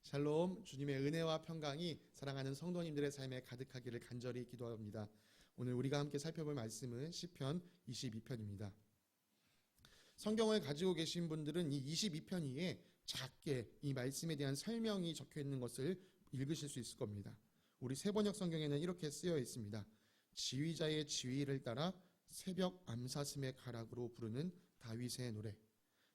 샬롬, 주님의 은혜와 평강이 사랑하는 성도님들의 삶에 가득하기를 간절히 기도합니다. 오늘 우리가 함께 살펴볼 말씀은 시편 22편입니다. 성경을 가지고 계신 분들은 이 22편 위에 작게 이 말씀에 대한 설명이 적혀 있는 것을 읽으실 수 있을 겁니다. 우리 세번역 성경에는 이렇게 쓰여 있습니다. 지휘자의 지휘를 따라 새벽 암사슴의 가락으로 부르는 다윗의 노래.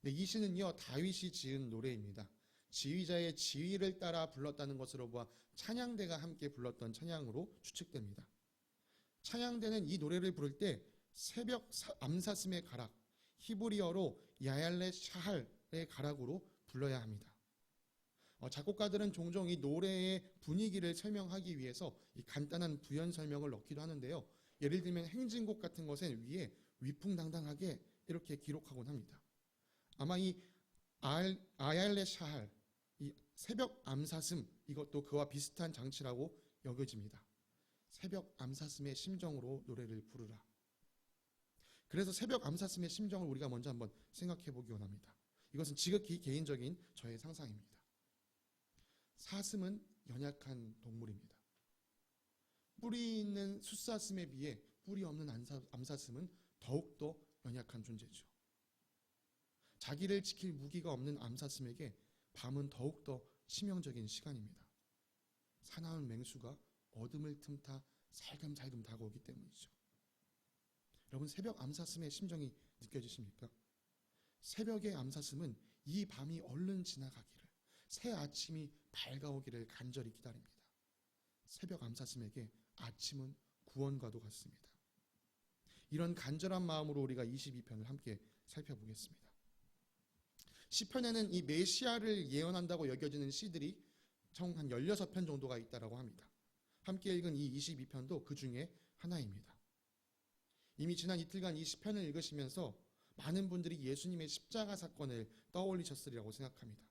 이 시는요, 다윗이 지은 노래입니다. 지휘자의 지휘를 따라 불렀다는 것으로 보아 찬양대가 함께 불렀던 찬양으로 추측됩니다. 찬양대는 이 노래를 부를 때 새벽 암사슴의 가락, 히브리어로 야얄레 샤할의 가락으로 불러야 합니다. 작곡가들은 종종 이 노래의 분위기를 설명하기 위해서 이 간단한 부연 설명을 넣기도 하는데요. 예를 들면 행진곡 같은 것은 위에 위풍당당하게 이렇게 기록하곤 합니다. 아마 이 아얄레 샤할, 이 새벽 암사슴, 이것도 그와 비슷한 장치라고 여겨집니다. 새벽 암사슴의 심정으로 노래를 부르라. 그래서 새벽 암사슴의 심정을 우리가 먼저 한번 생각해 보기 원합니다. 이것은 지극히 개인적인 저의 상상입니다. 사슴은 연약한 동물입니다. 뿔이 있는 숫사슴에 비해 뿔이 없는 암사슴은 더욱더 연약한 존재죠. 자기를 지킬 무기가 없는 암사슴에게 밤은 더욱더 치명적인 시간입니다. 사나운 맹수가 어둠을 틈타 살금살금 다가오기 때문이죠. 여러분, 새벽 암사슴의 심정이 느껴지십니까? 새벽의 암사슴은 이 밤이 얼른 지나가기를, 새 아침이 밝아오기를 간절히 기다립니다. 새벽 암사슴에게 아침은 구원과도 같습니다. 이런 간절한 마음으로 우리가 22편을 함께 살펴보겠습니다. 시편에는 이 메시아를 예언한다고 여겨지는 시들이 총 한 16편 정도가 있다고 합니다. 함께 읽은 이 22편도 그 중에 하나입니다. 이미 지난 이틀간 이 시편을 읽으시면서 많은 분들이 예수님의 십자가 사건을 떠올리셨으리라고 생각합니다.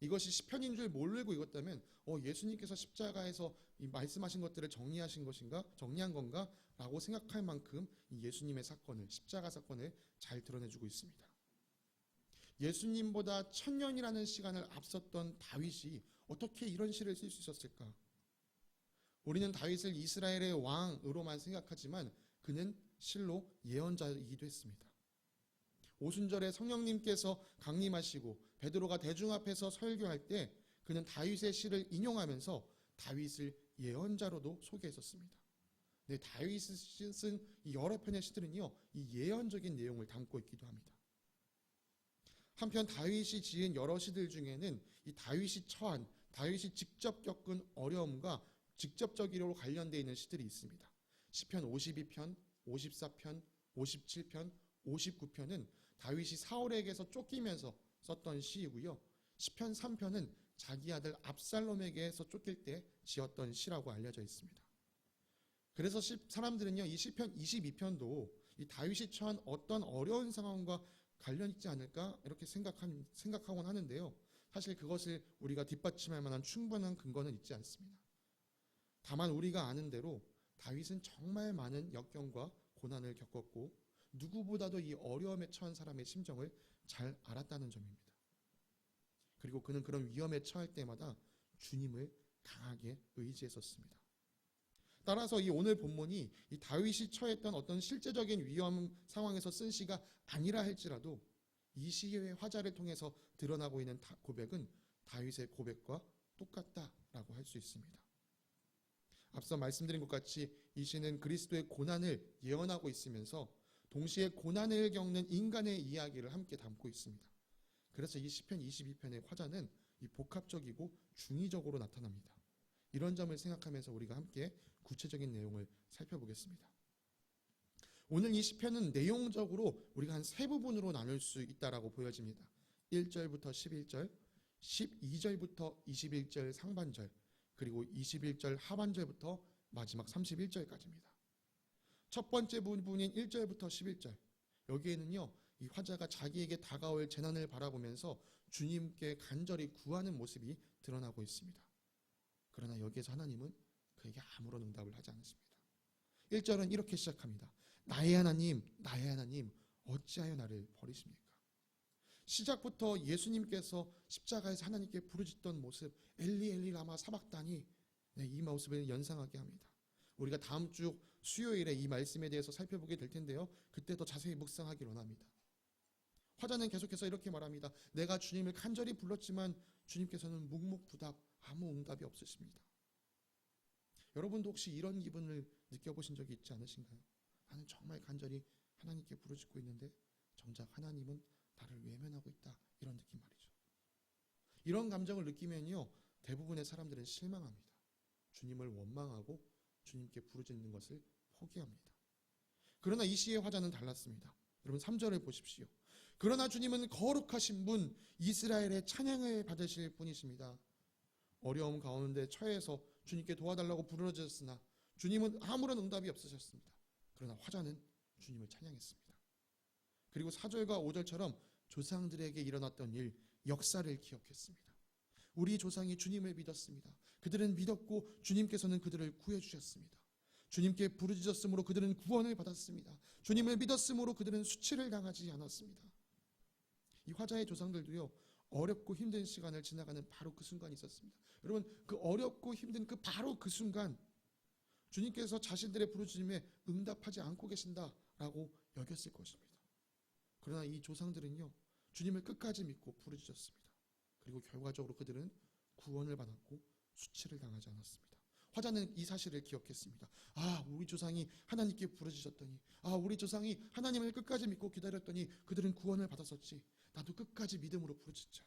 이것이 시편인 줄 모르고 읽었다면 예수님께서 십자가에서 이 말씀하신 것들을 정리한 건가? 라고 생각할 만큼 이 예수님의 사건을, 십자가 사건을 잘 드러내주고 있습니다. 예수님보다 1000년이라는 시간을 앞섰던 다윗이 어떻게 이런 시를 쓸 수 있었을까? 우리는 다윗을 이스라엘의 왕으로만 생각하지만 그는 실로 예언자이기도 했습니다. 오순절에 성령님께서 강림하시고 베드로가 대중 앞에서 설교할 때 그는 다윗의 시를 인용하면서 다윗을 예언자로도 소개했었습니다. 네, 다윗이 쓴 이 여러 편의 시들은요, 이 예언적인 내용을 담고 있기도 합니다. 한편 다윗이 지은 여러 시들 중에는 이 다윗이 처한, 다윗이 직접 겪은 어려움과 직접적으로 관련되어 있는 시들이 있습니다. 시편 52편, 54편, 57편, 59편은 다윗이 사울에게서 쫓기면서 썼던 시이고요. 시편 3편은 자기 아들 압살롬에게서 쫓길 때 지었던 시라고 알려져 있습니다. 그래서 사람들은요, 이 시편 22편도 이 다윗이 처한 어떤 어려운 상황과 관련 있지 않을까 이렇게 생각하곤 하는데요. 사실 그것을 우리가 뒷받침할 만한 충분한 근거는 있지 않습니다. 다만 우리가 아는 대로 다윗은 정말 많은 역경과 고난을 겪었고 누구보다도 이 어려움에 처한 사람의 심정을 잘 알았다는 점입니다. 그리고 그는 그런 위험에 처할 때마다 주님을 강하게 의지했었습니다. 따라서 이 오늘 본문이 이 다윗이 처했던 어떤 실제적인 위험 상황에서 쓴 시가 아니라 할지라도 이 시의 화자를 통해서 드러나고 있는 고백은 다윗의 고백과 똑같다라고 할 수 있습니다. 앞서 말씀드린 것 같이 이 시는 그리스도의 고난을 예언하고 있으면서 동시에 고난을 겪는 인간의 이야기를 함께 담고 있습니다. 그래서 이 시편 22편의 화자는 이 복합적이고 중의적으로 나타납니다. 이런 점을 생각하면서 우리가 함께 구체적인 내용을 살펴보겠습니다. 오늘 이 시편은 내용적으로 우리가 한 세 부분으로 나눌 수 있다라고 보여집니다. 1절부터 11절, 12절부터 21절 상반절, 그리고 21절 하반절부터 마지막 31절까지입니다. 첫 번째 부분인 1절부터 11절, 여기에는요, 이 화자가 자기에게 다가올 재난을 바라보면서 주님께 간절히 구하는 모습이 드러나고 있습니다. 그러나 여기에서 하나님은 그에게 아무런 응답을 하지 않습니다. 1절은 이렇게 시작합니다. 나의 하나님, 나의 하나님, 어찌하여 나를 버리십니까? 시작부터 예수님께서 십자가에서 하나님께 부르짖던 모습, 엘리 엘리 라마 사박다니, 이 모습을 연상하게 합니다. 우리가 다음 주 수요일에 이 말씀에 대해서 살펴보게 될 텐데요, 그때 더 자세히 묵상하기로 합니다. 화자는 계속해서 이렇게 말합니다. 내가 주님을 간절히 불렀지만 주님께서는 묵묵부답, 아무 응답이 없으십니다. 여러분도 혹시 이런 기분을 느껴보신 적이 있지 않으신가요? 나는 정말 간절히 하나님께 부르짖고 있는데 정작 하나님은 나를 외면하고 있다, 이런 느낌 말이죠. 이런 감정을 느끼면요, 대부분의 사람들은 실망합니다. 주님을 원망하고 주님께 부르짖는 것을 포기합니다. 그러나 이 시의 화자는 달랐습니다. 여러분 3절을 보십시오. 그러나 주님은 거룩하신 분, 이스라엘의 찬양을 받으실 분이십니다. 어려움 가운데 처해서 주님께 도와달라고 부르짖었으나 주님은 아무런 응답이 없으셨습니다. 그러나 화자는 주님을 찬양했습니다. 그리고 4절과 5절처럼 조상들에게 일어났던 일, 역사를 기억했습니다. 우리 조상이 주님을 믿었습니다. 그들은 믿었고 주님께서는 그들을 구해주셨습니다. 주님께 부르짖었으므로 그들은 구원을 받았습니다. 주님을 믿었으므로 그들은 수치를 당하지 않았습니다. 이 화자의 조상들도요, 어렵고 힘든 시간을 지나가는 바로 그 순간이 있었습니다. 여러분, 그 어렵고 힘든 바로 그 순간 주님께서 자신들의 부르짖음에 응답하지 않고 계신다라고 여겼을 것입니다. 그러나 이 조상들은요, 주님을 끝까지 믿고 부르짖었습니다. 그리고 결과적으로 그들은 구원을 받았고 수치를 당하지 않았습니다. 화자는 이 사실을 기억했습니다. 우리 조상이 하나님께 부르짖었더니, 우리 조상이 하나님을 끝까지 믿고 기다렸더니 그들은 구원을 받았었지. 나도 끝까지 믿음으로 부르짖자.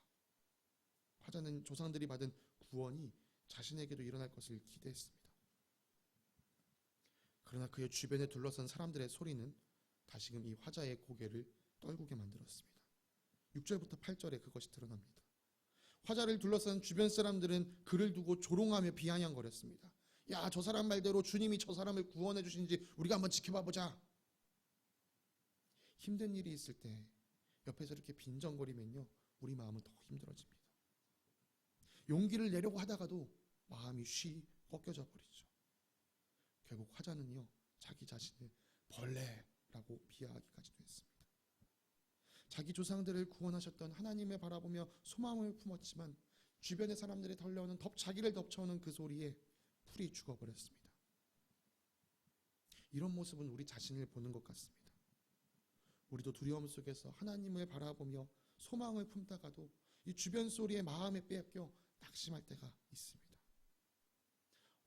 화자는 조상들이 받은 구원이 자신에게도 일어날 것을 기대했습니다. 그러나 그의 주변에 둘러선 사람들의 소리는 다시금 이 화자의 고개를 떨구게 만들었습니다. 6절부터 8절에 그것이 드러납니다. 화자를 둘러싼 주변 사람들은 그를 두고 조롱하며 비아냥거렸습니다. 야, 저 사람 말대로 주님이 저 사람을 구원해 주신지 우리가 한번 지켜봐 보자. 힘든 일이 있을 때 옆에서 이렇게 빈정거리면요, 우리 마음은 더 힘들어집니다. 용기를 내려고 하다가도 마음이 쉬 꺾여져 버리죠. 결국 화자는요, 자기 자신을 벌레라고 비하하기까지도 했습니다. 자기 조상들을 구원하셨던 하나님을 바라보며 소망을 품었지만 주변의 사람들이 달려오는 자기를 덮쳐오는 그 소리에 풀이 죽어버렸습니다. 이런 모습은 우리 자신을 보는 것 같습니다. 우리도 두려움 속에서 하나님을 바라보며 소망을 품다가도 이 주변 소리에 마음에 빼앗겨 낙심할 때가 있습니다.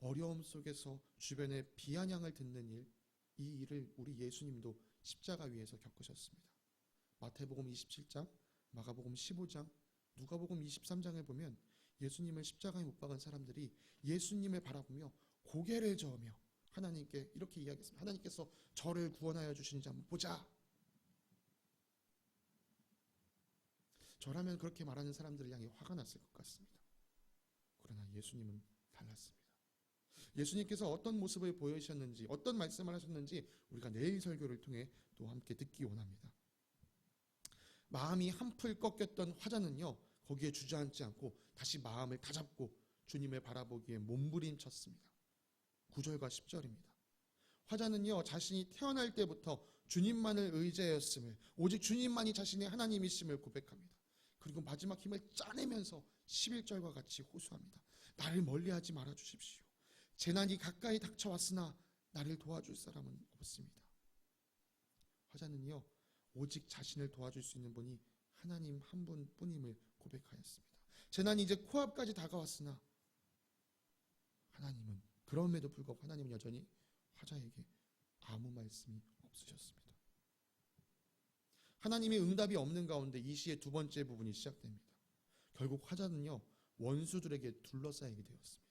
어려움 속에서 주변의 비아냥을 듣는 일, 이 일을 우리 예수님도 십자가 위에서 겪으셨습니다. 마태복음 27장, 마가복음 15장, 누가복음 23장을 보면 예수님을 십자가에 못 박은 사람들이 예수님을 바라보며 고개를 저으며 하나님께 이렇게 이야기했습니다. 하나님께서 저를 구원하여 주시는지 한번 보자. 저라면 그렇게 말하는 사람들을 향해 화가 났을 것 같습니다. 그러나 예수님은 달랐습니다. 예수님께서 어떤 모습을 보여주셨는지, 어떤 말씀을 하셨는지 우리가 내일 설교를 통해 또 함께 듣기 원합니다. 마음이 한풀 꺾였던 화자는요, 거기에 주저앉지 않고 다시 마음을 다잡고 주님을 바라보기에 몸부림쳤습니다. 9절과 10절입니다. 화자는요, 자신이 태어날 때부터 주님만을 의지하였음을, 오직 주님만이 자신의 하나님이심을 고백합니다. 그리고 마지막 힘을 짜내면서 11절과 같이 호소합니다. 나를 멀리하지 말아 주십시오. 재난이 가까이 닥쳐왔으나 나를 도와줄 사람은 없습니다. 화자는요, 오직 자신을 도와줄 수 있는 분이 하나님 한 분뿐임을 고백하였습니다. 재난이 이제 코앞까지 다가왔으나 하나님은, 그럼에도 불구하고 하나님은 여전히 화자에게 아무 말씀이 없으셨습니다. 하나님의 응답이 없는 가운데 이 시의 두 번째 부분이 시작됩니다. 결국 화자는요, 원수들에게 둘러싸이게 되었습니다.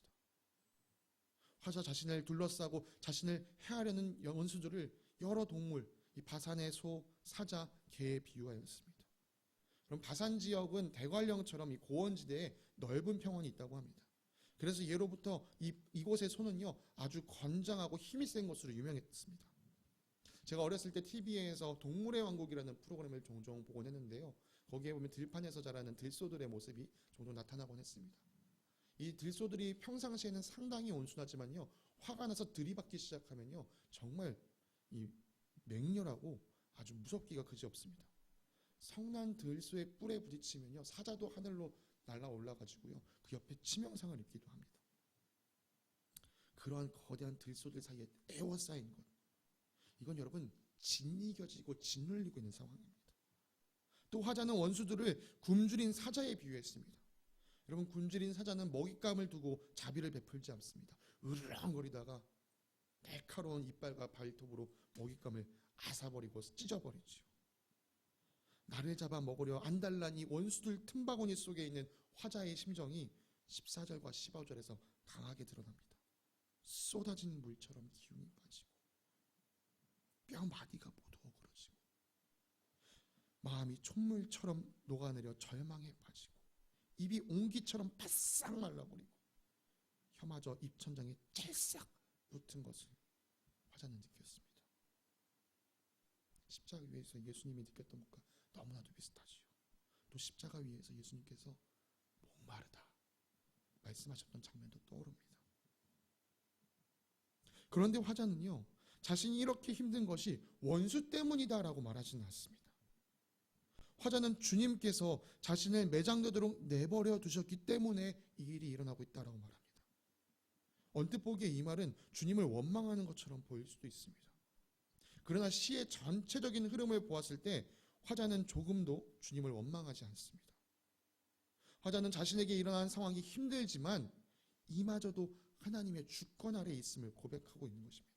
화자 자신을 둘러싸고 자신을 해하려는 원수들을 여러 동물, 이 바산의 소, 사자, 개에 비유하였습니다. 그럼 바산 지역은 대관령처럼 이 고원지대에 넓은 평원이 있다고 합니다. 그래서 예로부터 이곳의 소는요, 아주 건장하고 힘이 센 것으로 유명했습니다. 제가 어렸을 때 TV에서 동물의 왕국이라는 프로그램을 종종 보곤 했는데요, 거기에 보면 들판에서 자라는 들소들의 모습이 종종 나타나곤 했습니다. 이 들소들이 평상시에는 상당히 온순하지만요, 화가 나서 들이받기 시작하면요, 정말 이 맹렬하고 아주 무섭기가 그지없습니다. 성난 들소의 뿔에 부딪히면요, 사자도 하늘로 날아 올라가지고요, 그 옆에 치명상을 입기도 합니다. 그러한 거대한 들소들 사이에 에워싸인 것, 이건 여러분 짓이겨지고 짓눌리고 있는 상황입니다. 또 화자는 원수들을 굶주린 사자에 비유했습니다. 여러분, 굶주린 사자는 먹잇감을 두고 자비를 베풀지 않습니다. 으르렁거리다가 날카로운 이빨과 발톱으로 먹잇감을 앗아버리고 찢어버리죠. 나를 잡아 먹으려 안달나니 원수들 틈바구니 속에 있는 화자의 심정이 14절과 15절에서 강하게 드러납니다. 쏟아진 물처럼 기운이 빠지고 뼈마디가 모두 어그러지고 마음이 촛물처럼 녹아내려 절망에 빠지고 입이 옹기처럼 바싹 말라버리고 혀마저 입천장에 찰싹 붙은 것을 화자는 느꼈습니다. 십자가 위에서 예수님이 느꼈던 것과 너무나도 비슷하지요. 또 십자가 위에서 예수님께서 목마르다 말씀하셨던 장면도 떠오릅니다. 그런데 화자는요, 자신이 이렇게 힘든 것이 원수 때문이다라고 말하지는 않습니다. 화자는 주님께서 자신을 매장되도록 내버려 두셨기 때문에 이 일이 일어나고 있다라고 말합니다. 언뜻 보기에 이 말은 주님을 원망하는 것처럼 보일 수도 있습니다. 그러나 시의 전체적인 흐름을 보았을 때 화자는 조금도 주님을 원망하지 않습니다. 화자는 자신에게 일어난 상황이 힘들지만 이마저도 하나님의 주권 아래에 있음을 고백하고 있는 것입니다.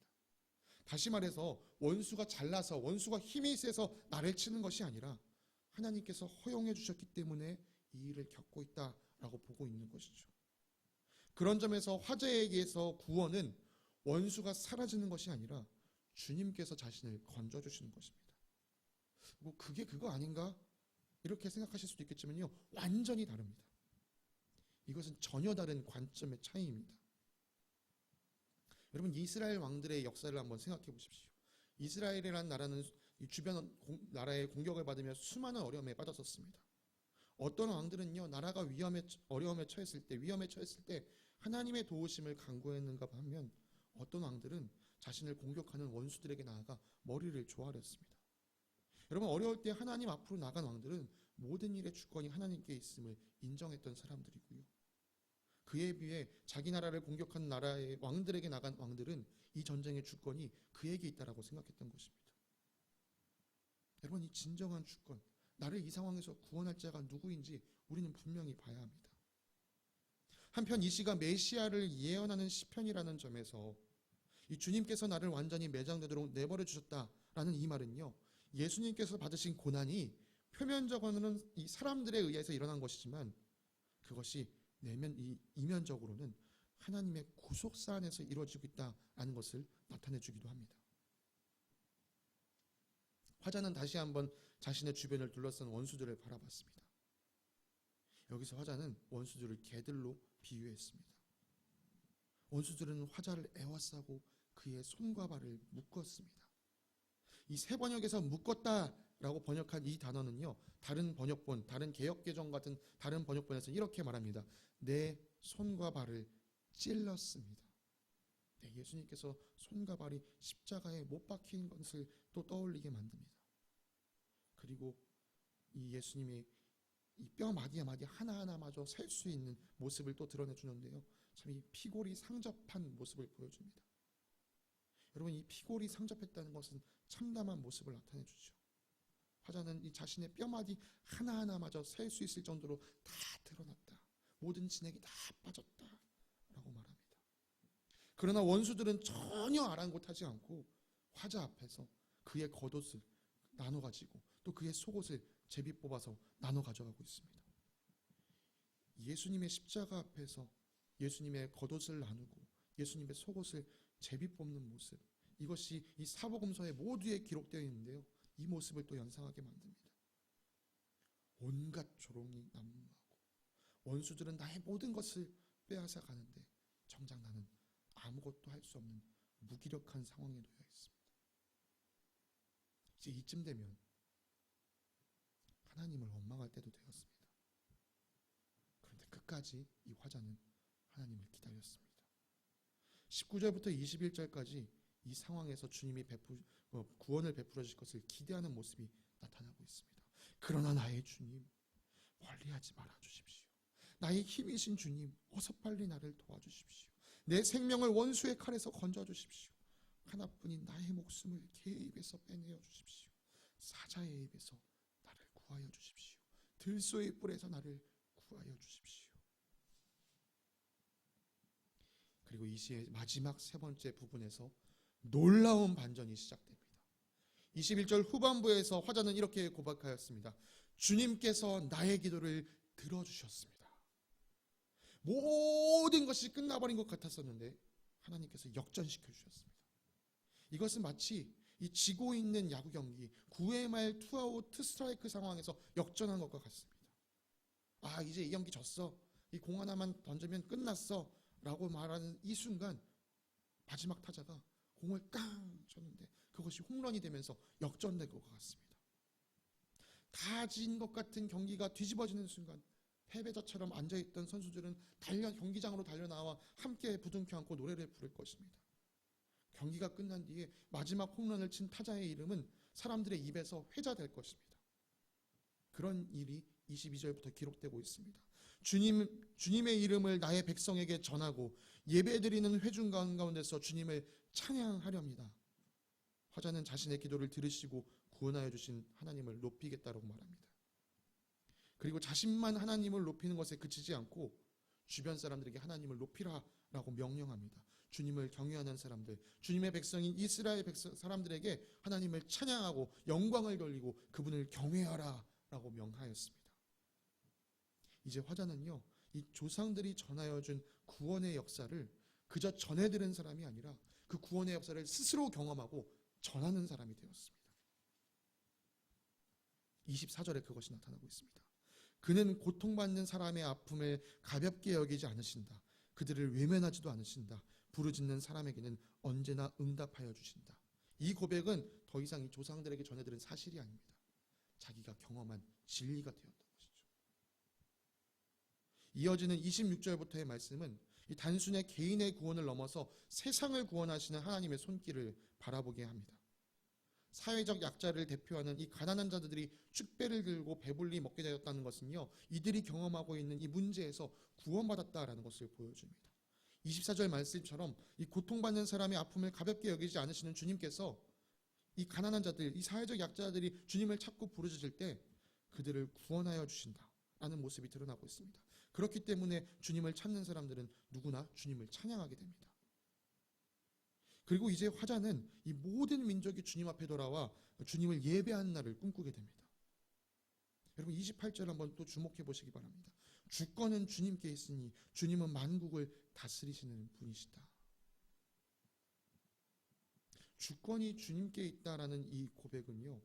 다시 말해서 원수가 잘나서 원수가 힘이 세서 나를 치는 것이 아니라 하나님께서 허용해 주셨기 때문에 이 일을 겪고 있다라고 보고 있는 것이죠. 그런 점에서 화자에게서 구원은 원수가 사라지는 것이 아니라 주님께서 자신을 건져주시는 것입니다. 뭐 그게 그거 아닌가? 이렇게 생각하실 수도 있겠지만요, 완전히 다릅니다. 이것은 전혀 다른 관점의 차이입니다. 여러분, 이스라엘 왕들의 역사를 한번 생각해 보십시오. 이스라엘이라는 나라는 주변 나라의 공격을 받으며 수많은 어려움에 빠졌었습니다. 어떤 왕들은요, 나라가 어려움에 처했을 때 하나님의 도우심을 간구했는가 하면 어떤 왕들은 자신을 공격하는 원수들에게 나아가 머리를 조아렸습니다. 여러분, 어려울 때 하나님 앞으로 나간 왕들은 모든 일의 주권이 하나님께 있음을 인정했던 사람들이고요. 그에 비해 자기 나라를 공격한 나라의 왕들에게 나간 왕들은 이 전쟁의 주권이 그에게 있다라고 생각했던 것입니다. 여러분, 이 진정한 주권, 나를 이 상황에서 구원할 자가 누구인지 우리는 분명히 봐야 합니다. 한편 이 시가 메시아를 예언하는 시편이라는 점에서 이 주님께서 나를 완전히 매장되도록 내버려 주셨다라는 이 말은요, 예수님께서 받으신 고난이 표면적으로는 이 사람들에 의해서 일어난 것이지만 그것이 이면적으로는 하나님의 구속사 안에서 이루어지고 있다라는 것을 나타내 주기도 합니다. 화자는 다시 한번 자신의 주변을 둘러싼 원수들을 바라봤습니다. 여기서 화자는 원수들을 개들로 비유했습니다. 원수들은 화자를 에워싸고 그의 손과 발을 묶었습니다. 이 새 번역에서 묶었다라고 번역한 이 단어는요, 다른 번역본, 다른 개역개정 같은 다른 번역본에서 이렇게 말합니다. 내 손과 발을 찔렀습니다. 네, 예수님께서 손과 발이 십자가에 못 박힌 것을 또 떠올리게 만듭니다. 그리고 이 예수님의 이 뼈 마디 하나하나마저 셀 수 있는 모습을 또 드러내주는데요, 참 이 피골이 상접한 모습을 보여줍니다. 여러분, 이 피골이 상접했다는 것은 참담한 모습을 나타내주죠. 화자는 이 자신의 뼈마디 하나하나마저 셀 수 있을 정도로 다 드러났다, 모든 진액이 다 빠졌다 라고 말합니다. 그러나 원수들은 전혀 아랑곳하지 않고 화자 앞에서 그의 겉옷을 나눠 가지고 또 그의 속옷을 제비 뽑아서 나눠 가져가고 있습니다. 예수님의 십자가 앞에서 예수님의 겉옷을 나누고 예수님의 속옷을 제비 뽑는 모습, 이것이 이 사복음서에 모두에 기록되어 있는데요, 이 모습을 또 연상하게 만듭니다. 온갖 조롱이 난무하고 원수들은 나의 모든 것을 빼앗아 가는데 정작 나는 아무것도 할 수 없는 무기력한 상황에 놓여 있습니다. 이제 이쯤 되면 하나님을 원망할 때도 되었습니다. 그런데 끝까지 이 화자는 하나님을 기다렸습니다. 19절부터 21절까지 이 상황에서 주님이 구원을 베풀어 주실 것을 기대하는 모습이 나타나고 있습니다. 그러나 나의 주님, 멀리하지 말아 주십시오. 나의 힘이신 주님, 어서 빨리 나를 도와주십시오. 내 생명을 원수의 칼에서 건져 주십시오. 하나뿐인 나의 목숨을 개의 입에서 빼내어 주십시오. 사자의 입에서 나를 구하여 주십시오. 들소의 뿔에서 나를 구하여 주십시오. 그리고 이 시의 마지막 세 번째 부분에서 놀라운 반전이 시작됩니다. 21절 후반부에서 화자는 이렇게 고백하였습니다. 주님께서 나의 기도를 들어주셨습니다. 모든 것이 끝나버린 것 같았었는데 하나님께서 역전시켜 주셨습니다. 이것은 마치 이 지고 있는 야구 경기 9회 말 투아웃 투스트라이크 상황에서 역전한 것과 같습니다. 아, 이제 이 경기 졌어, 이 공 하나만 던지면 끝났어 라고 말하는 이 순간 마지막 타자가 공을 깡 쳤는데 그것이 홈런이 되면서 역전된 것 같습니다. 다 진 것 같은 경기가 뒤집어지는 순간 패배자처럼 앉아있던 선수들은 경기장으로 달려나와 함께 부둥켜 안고 노래를 부를 것입니다. 경기가 끝난 뒤에 마지막 홈런을 친 타자의 이름은 사람들의 입에서 회자될 것입니다. 그런 일이 22절부터 기록되고 있습니다. 주님의 이름을 나의 백성에게 전하고 예배드리는 회중 가운데서 주님을 찬양하렵니다. 화자는 자신의 기도를 들으시고 구원하여 주신 하나님을 높이겠다고 말합니다. 그리고 자신만 하나님을 높이는 것에 그치지 않고 주변 사람들에게 하나님을 높이라라고 명령합니다. 주님을 경외하는 사람들, 주님의 백성인 이스라엘 사람들에게 하나님을 찬양하고 영광을 돌리고 그분을 경외하라라고 명하였습니다. 이제 화자는요, 이 조상들이 전하여 준 구원의 역사를 그저 전해 들은 사람이 아니라 그 구원의 역사를 스스로 경험하고 전하는 사람이 되었습니다. 24절에 그것이 나타나고 있습니다. 그는 고통받는 사람의 아픔을 가볍게 여기지 않으신다. 그들을 외면하지도 않으신다. 부르짖는 사람에게는 언제나 응답하여 주신다. 이 고백은 더 이상 이 조상들에게 전해들은 사실이 아닙니다. 자기가 경험한 진리가 되었던 것이죠. 이어지는 26절부터의 말씀은 이 단순히 개인의 구원을 넘어서 세상을 구원하시는 하나님의 손길을 바라보게 합니다. 사회적 약자를 대표하는 이 가난한 자들이 축배를 들고 배불리 먹게 되었다는 것은요, 이들이 경험하고 있는 이 문제에서 구원받았다라는 것을 보여줍니다. 24절 말씀처럼 이 고통받는 사람의 아픔을 가볍게 여기지 않으시는 주님께서 이 가난한 자들, 이 사회적 약자들이 주님을 찾고 부르짖을 때 그들을 구원하여 주신다라는 모습이 드러나고 있습니다. 그렇기 때문에 주님을 찾는 사람들은 누구나 주님을 찬양하게 됩니다. 그리고 이제 화자는 이 모든 민족이 주님 앞에 돌아와 주님을 예배하는 날을 꿈꾸게 됩니다. 여러분 28절 한번 또 주목해 보시기 바랍니다. 주권은 주님께 있으니 주님은 만국을 다스리시는 분이시다. 주권이 주님께 있다라는 이 고백은요,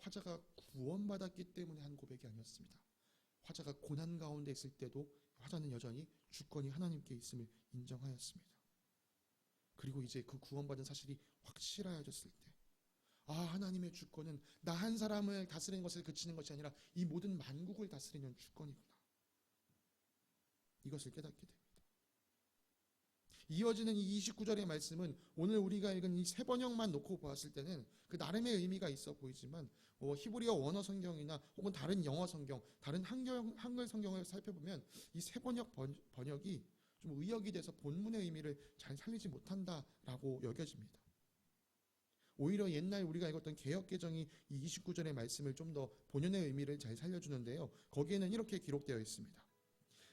화자가 구원받았기 때문에 한 고백이 아니었습니다. 화자가 고난 가운데 있을 때도 화자는 여전히 주권이 하나님께 있음을 인정하였습니다. 그리고 이제 그 구원받은 사실이 확실해졌을 때, 아, 하나님의 주권은 나 한 사람을 다스리는 것에 그치는 것이 아니라 이 모든 만국을 다스리는 주권이구나, 이것을 깨닫게 됩니다. 이어지는 이 29절의 말씀은 오늘 우리가 읽은 이 세 번역만 놓고 보았을 때는 그 나름의 의미가 있어 보이지만 히브리어 원어 성경이나 혹은 다른 영어 성경, 다른 한글 성경을 살펴보면 이 세 번역이 좀 의역이 돼서 본문의 의미를 잘 살리지 못한다라고 여겨집니다. 오히려 옛날 우리가 읽었던 개역개정이 이 29절의 말씀을 좀 더 본연의 의미를 잘 살려주는데요. 거기에는 이렇게 기록되어 있습니다.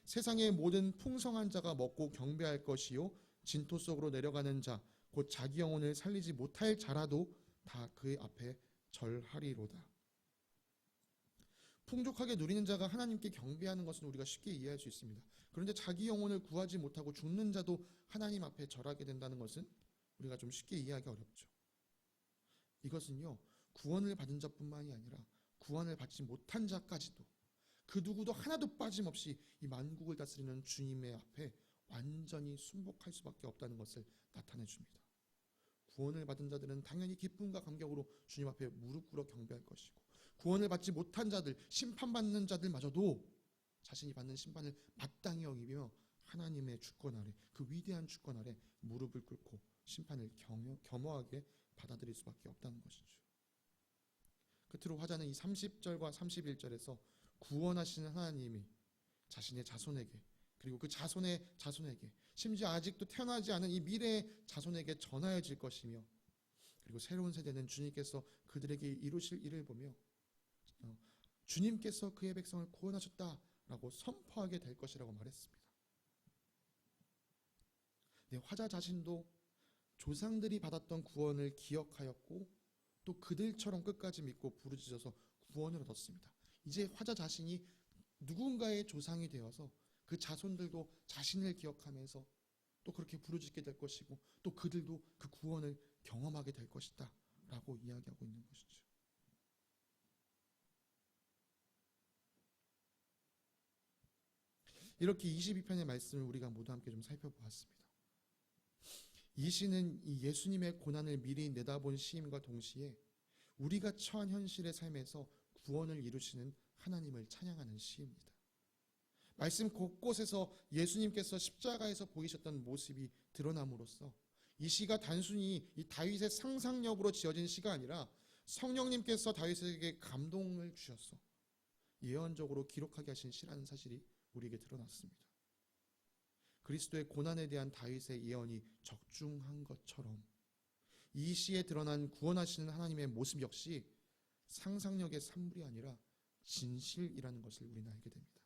세상의 모든 풍성한 자가 먹고 경배할 것이요 진토 속으로 내려가는 자 곧 자기 영혼을 살리지 못할 자라도 다 그의 앞에 절하리로다. 풍족하게 누리는 자가 하나님께 경배하는 것은 우리가 쉽게 이해할 수 있습니다. 그런데 자기 영혼을 구하지 못하고 죽는 자도 하나님 앞에 절하게 된다는 것은 우리가 좀 쉽게 이해하기 어렵죠. 이것은요, 구원을 받은 자뿐만이 아니라 구원을 받지 못한 자까지도 그 누구도 하나도 빠짐없이 이 만국을 다스리는 주님의 앞에 완전히 순복할 수밖에 없다는 것을 나타내 줍니다. 구원을 받은 자들은 당연히 기쁨과 감격으로 주님 앞에 무릎 꿇어 경배할 것이고, 구원을 받지 못한 자들, 심판받는 자들마저도 자신이 받는 심판을 마땅히 여기며 하나님의 주권 아래, 그 위대한 주권 아래 무릎을 꿇고 심판을 겸허하게 받아들일 수밖에 없다는 것이죠. 끝으로 화자는 이 30절과 31절에서 구원하시는 하나님이 자신의 자손에게, 그리고 그 자손의 자손에게, 심지어 아직도 태어나지 않은 이 미래의 자손에게 전하여질 것이며, 그리고 새로운 세대는 주님께서 그들에게 이루실 일을 보며 주님께서 그의 백성을 구원하셨다라고 선포하게 될 것이라고 말했습니다. 네, 화자 자신도 조상들이 받았던 구원을 기억하였고 또 그들처럼 끝까지 믿고 부르짖어서 구원을 얻었습니다. 이제 화자 자신이 누군가의 조상이 되어서 그 자손들도 자신을 기억하면서 또 그렇게 부르짖게 될 것이고 또 그들도 그 구원을 경험하게 될 것이다 라고 이야기하고 있는 것이죠. 이렇게 22편의 말씀을 우리가 모두 함께 좀 살펴보았습니다. 이 시는 이 예수님의 고난을 미리 내다본 시임과 동시에 우리가 처한 현실의 삶에서 구원을 이루시는 하나님을 찬양하는 시입니다. 말씀 곳곳에서 예수님께서 십자가에서 보이셨던 모습이 드러남으로써 이 시가 단순히 이 다윗의 상상력으로 지어진 시가 아니라 성령님께서 다윗에게 감동을 주셔서 예언적으로 기록하게 하신 시라는 사실이 우리에게 드러났습니다. 그리스도의 고난에 대한 다윗의 예언이 적중한 것처럼 이 시에 드러난 구원하시는 하나님의 모습 역시 상상력의 산물이 아니라 진실이라는 것을 우리는 알게 됩니다.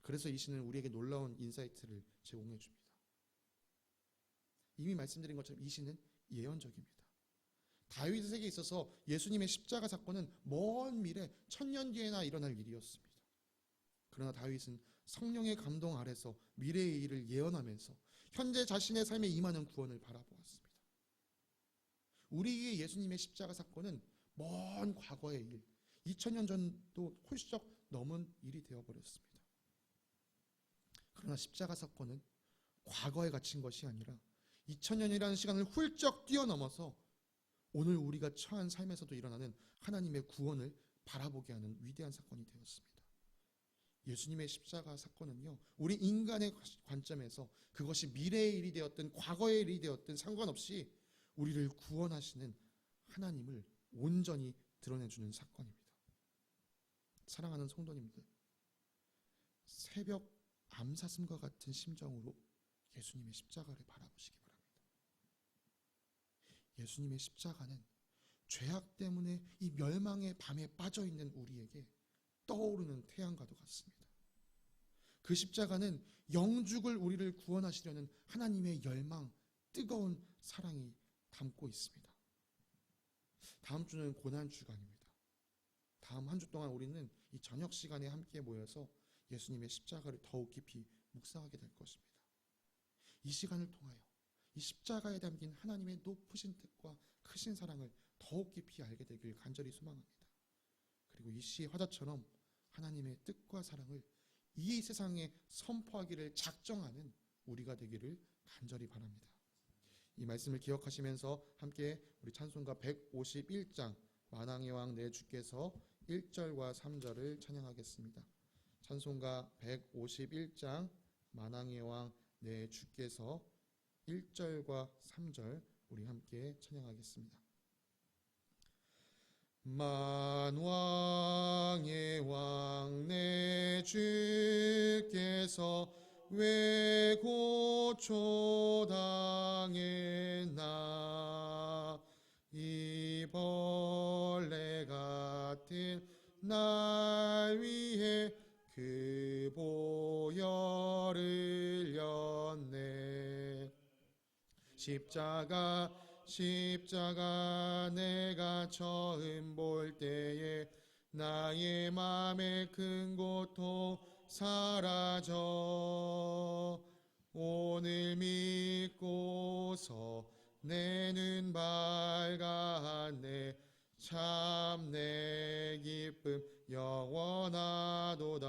그래서 이 시는 우리에게 놀라운 인사이트를 제공해 줍니다. 이미 말씀드린 것처럼 이 시는 예언적입니다. 다윗에게 있어서 예수님의 십자가 사건은 먼 미래 1000년 뒤에나 일어날 일이었습니다. 그러나 다윗은 성령의 감동 아래서 미래의 일을 예언하면서 현재 자신의 삶에 임하는 구원을 바라보았습니다. 우리의 예수님의 십자가 사건은 먼 과거의 일, 2000년 전도 훌쩍 넘은 일이 되어버렸습니다. 그러나 십자가 사건은 과거에 갇힌 것이 아니라 2000년이라는 시간을 훌쩍 뛰어넘어서 오늘 우리가 처한 삶에서도 일어나는 하나님의 구원을 바라보게 하는 위대한 사건이 되었습니다. 예수님의 십자가 사건은요, 우리 인간의 관점에서 그것이 미래의 일이 되었든 과거의 일이 되었든 상관없이 우리를 구원하시는 하나님을 온전히 드러내주는 사건입니다. 사랑하는 성도님들, 새벽 암사슴과 같은 심정으로 예수님의 십자가를 바라보시기 바랍니다. 예수님의 십자가는 죄악 때문에 이 멸망의 밤에 빠져있는 우리에게 떠오르는 태양과도 같습니다. 그 십자가는 영죽을 우리를 구원하시려는 하나님의 열망, 뜨거운 사랑이 담고 있습니다. 다음 주는 고난주간입니다. 다음 한 주 동안 우리는 이 저녁 시간에 함께 모여서 예수님의 십자가를 더욱 깊이 묵상하게 될 것입니다. 이 시간을 통하여 이 십자가에 담긴 하나님의 높으신 뜻과 크신 사랑을 더욱 깊이 알게 되길 간절히 소망합니다. 그리고 이 시의 화자처럼 하나님의 뜻과 사랑을 이 세상에 선포하기를 작정하는 우리가 되기를 간절히 바랍니다. 이 말씀을 기억하시면서 함께 우리 찬송가 151장 만왕의 왕 내 주께서 1절과 3절을 찬양하겠습니다. 찬송가 151장 만왕의 왕 내 주께서 1절과 3절 우리 함께 찬양하겠습니다. 만왕의 왕 내 주께서 왜 고초당했나 이 벌레 같은 날 위해 그 보혈을 흘렸네. 십자가 내가 처음 볼 때에 나의 맘에 큰 고통 사라져 오늘 믿고서 내 눈 밝았네. 참 내 기쁨 영원하도다.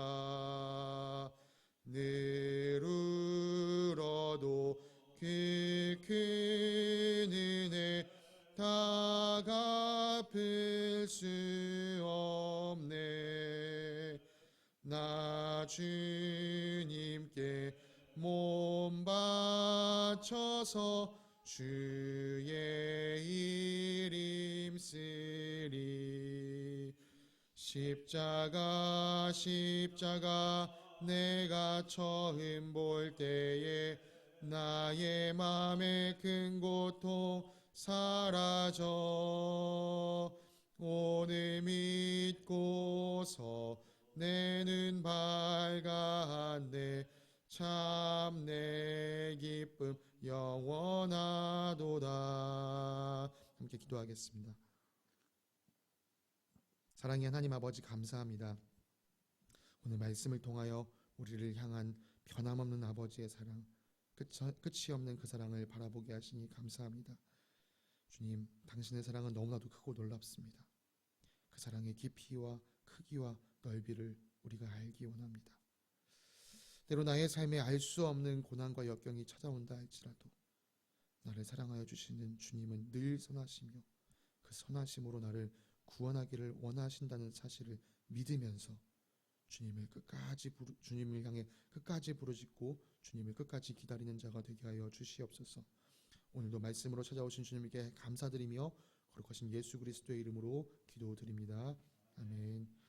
늘 울어도 그 큰 은혜 다 갚을 수 없네. 나 주님께 몸 바쳐서 주의 일 힘쓰리. 십자가 십자가 내가 처음 볼 때에 나의 맘의 큰 고통 사라져 오늘 믿고서 내 눈 밝았네 참 내 기쁨 영원하도다. 함께 기도하겠습니다. 사랑의 하나님 아버지 감사합니다. 오늘 말씀을 통하여 우리를 향한 변함없는 아버지의 사랑, 끝이 없는 그 사랑을 바라보게 하시니 감사합니다. 주님, 당신의 사랑은 너무나도 크고 놀랍습니다. 그 사랑의 깊이와 크기와 넓이를 우리가 알기 원합니다. 때로 나의 삶에 알 수 없는 고난과 역경이 찾아온다 할지라도 나를 사랑하여 주시는 주님은 늘 선하시며 그 선하심으로 나를 구원하기를 원하신다는 사실을 믿으면서 주님을 향해 끝까지 부르짖고 주님을 끝까지 기다리는 자가 되게 하여 주시옵소서. 오늘도 말씀으로 찾아오신 주님께 감사드리며 거룩하신 예수 그리스도의 이름으로 기도드립니다. 아멘.